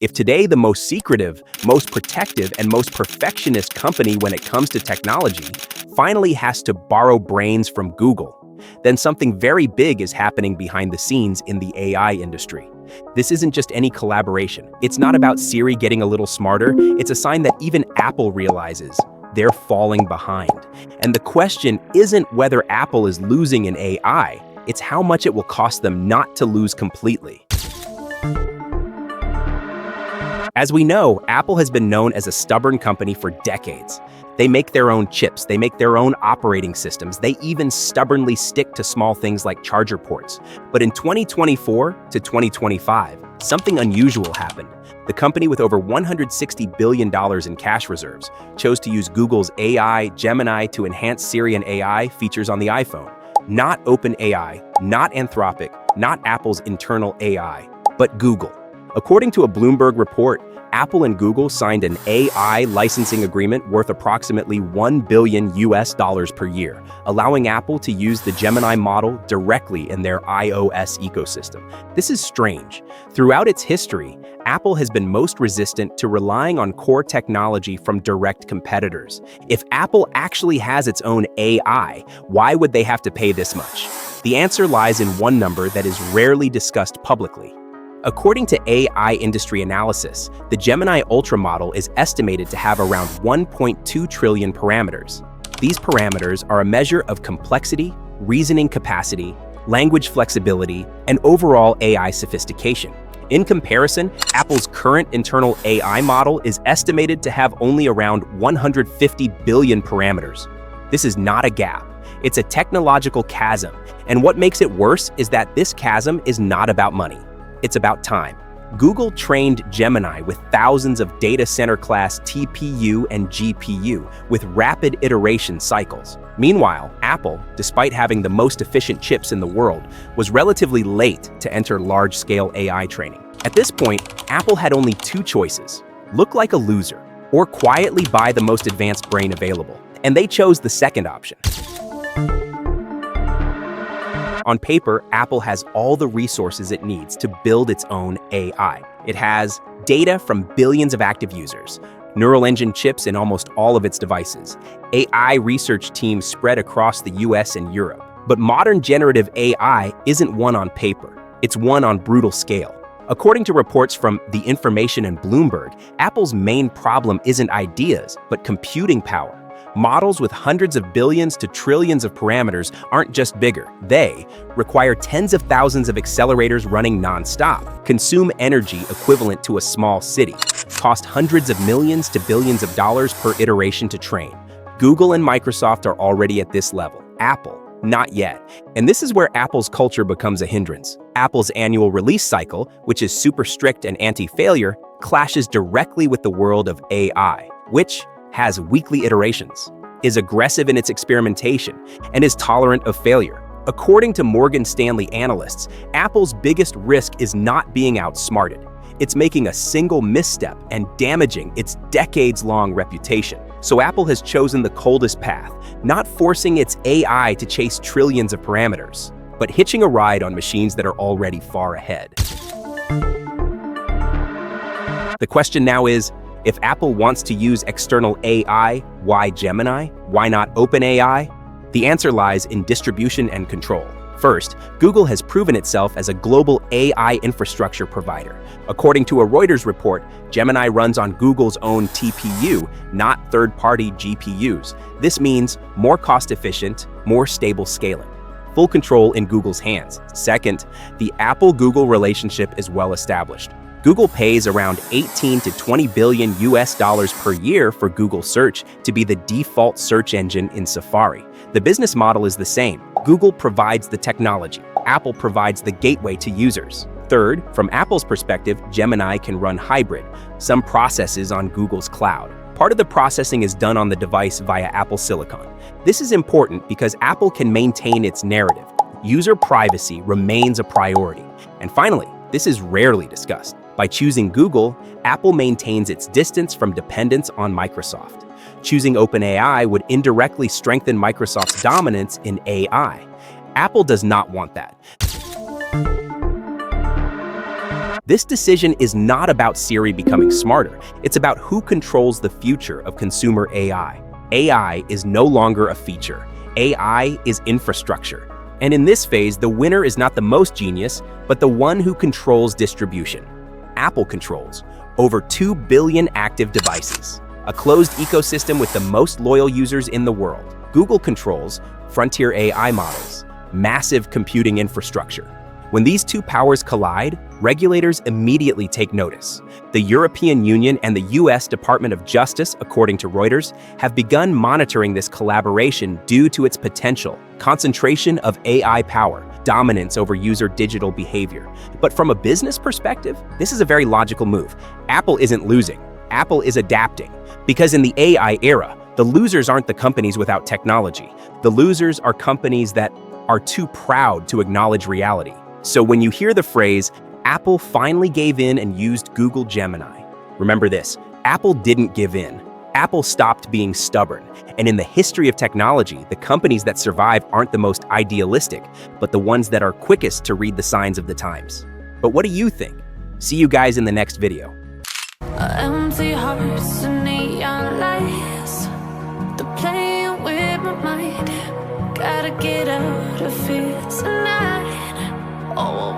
If today the most secretive, most protective, and most perfectionist company when it comes to technology finally has to borrow brains from Google, then something very big is happening behind the scenes in the AI industry. This isn't just any collaboration. It's not about Siri getting a little smarter. It's a sign that even Apple realizes they're falling behind. And the question isn't whether Apple is losing in AI, it's how much it will cost them not to lose completely. As we know, Apple has been known as a stubborn company for decades. They make their own chips, they make their own operating systems, they even stubbornly stick to small things like charger ports. But in 2024 to 2025, something unusual happened. The company with over $160 billion in cash reserves chose to use Google's AI, Gemini, to enhance Siri and AI features on the iPhone. Not OpenAI, not Anthropic, not Apple's internal AI, but Google. According to a Bloomberg report, Apple and Google signed an AI licensing agreement worth approximately $1 billion per year, allowing Apple to use the Gemini model directly in their iOS ecosystem. This is strange. Throughout its history, Apple has been most resistant to relying on core technology from direct competitors. If Apple actually has its own AI, why would they have to pay this much? The answer lies in one number that is rarely discussed publicly. According to AI industry analysis, the Gemini Ultra model is estimated to have around 1.2 trillion parameters. These parameters are a measure of complexity, reasoning capacity, language flexibility, and overall AI sophistication. In comparison, Apple's current internal AI model is estimated to have only around 150 billion parameters. This is not a gap. It's a technological chasm, and what makes it worse is that this chasm is not about money. It's about time. Google trained Gemini with thousands of data center class TPU and GPU with rapid iteration cycles. Meanwhile, Apple, despite having the most efficient chips in the world, was relatively late to enter large-scale AI training. At this point, Apple had only two choices: look like a loser, or quietly buy the most advanced brain available. And they chose the second option. On paper, Apple has all the resources it needs to build its own AI. It has data from billions of active users, neural engine chips in almost all of its devices, AI research teams spread across the US and Europe. But modern generative AI isn't one on paper, it's one on brutal scale. According to reports from The Information and Bloomberg, Apple's main problem isn't ideas, but computing power. Models with hundreds of billions to trillions of parameters aren't just bigger. They require tens of thousands of accelerators running non-stop, consume energy equivalent to a small city, cost hundreds of millions to billions of dollars per iteration to train. Google and Microsoft are already at this level. Apple, not yet. And this is where Apple's culture becomes a hindrance. Apple's annual release cycle, which is super strict and anti-failure, clashes directly with the world of AI, which has weekly iterations, is aggressive in its experimentation, and is tolerant of failure. According to Morgan Stanley analysts, Apple's biggest risk is not being outsmarted. It's making a single misstep and damaging its decades-long reputation. So Apple has chosen the coldest path, not forcing its AI to chase trillions of parameters, but hitching a ride on machines that are already far ahead. The question now is, if Apple wants to use external AI, why Gemini? Why not OpenAI? The answer lies in distribution and control. First, Google has proven itself as a global AI infrastructure provider. According to a Reuters report, Gemini runs on Google's own TPU, not third-party GPUs. This means more cost-efficient, more stable scaling. Full control in Google's hands. Second, the Apple-Google relationship is well established. Google pays around 18 to 20 billion US per year for Google Search to be the default search engine in Safari. The business model is the same. Google provides the technology. Apple provides the gateway to users. Third, from Apple's perspective, Gemini can run hybrid, some processes on Google's cloud. Part of the processing is done on the device via Apple Silicon. This is important because Apple can maintain its narrative. User privacy remains a priority. And finally, this is rarely discussed. By choosing Google, Apple maintains its distance from dependence on Microsoft. Choosing OpenAI would indirectly strengthen Microsoft's dominance in AI. Apple does not want that. This decision is not about Siri becoming smarter. It's about who controls the future of consumer AI. AI is no longer a feature. AI is infrastructure. And in this phase, the winner is not the most genius, but the one who controls distribution. Apple controls over 2 billion active devices, a closed ecosystem with the most loyal users in the world. Google controls frontier AI models, massive computing infrastructure. When these two powers collide, regulators immediately take notice. The European Union and the US Department of Justice, according to Reuters, have begun monitoring this collaboration due to its potential concentration of AI power, dominance over user digital behavior. But from a business perspective, this is a very logical move. Apple isn't losing. Apple is adapting. Because in the AI era, the losers aren't the companies without technology. The losers are companies that are too proud to acknowledge reality. So when you hear the phrase, Apple finally gave in and used Google Gemini, remember this, Apple didn't give in. Apple stopped being stubborn. And in the history of technology, the companies that survive aren't the most idealistic, but the ones that are quickest to read the signs of the times. But what do you think? See you guys in the next video. Empty hearts and neon lights, they're playing with my mind. Gotta get out of here tonight. Oh,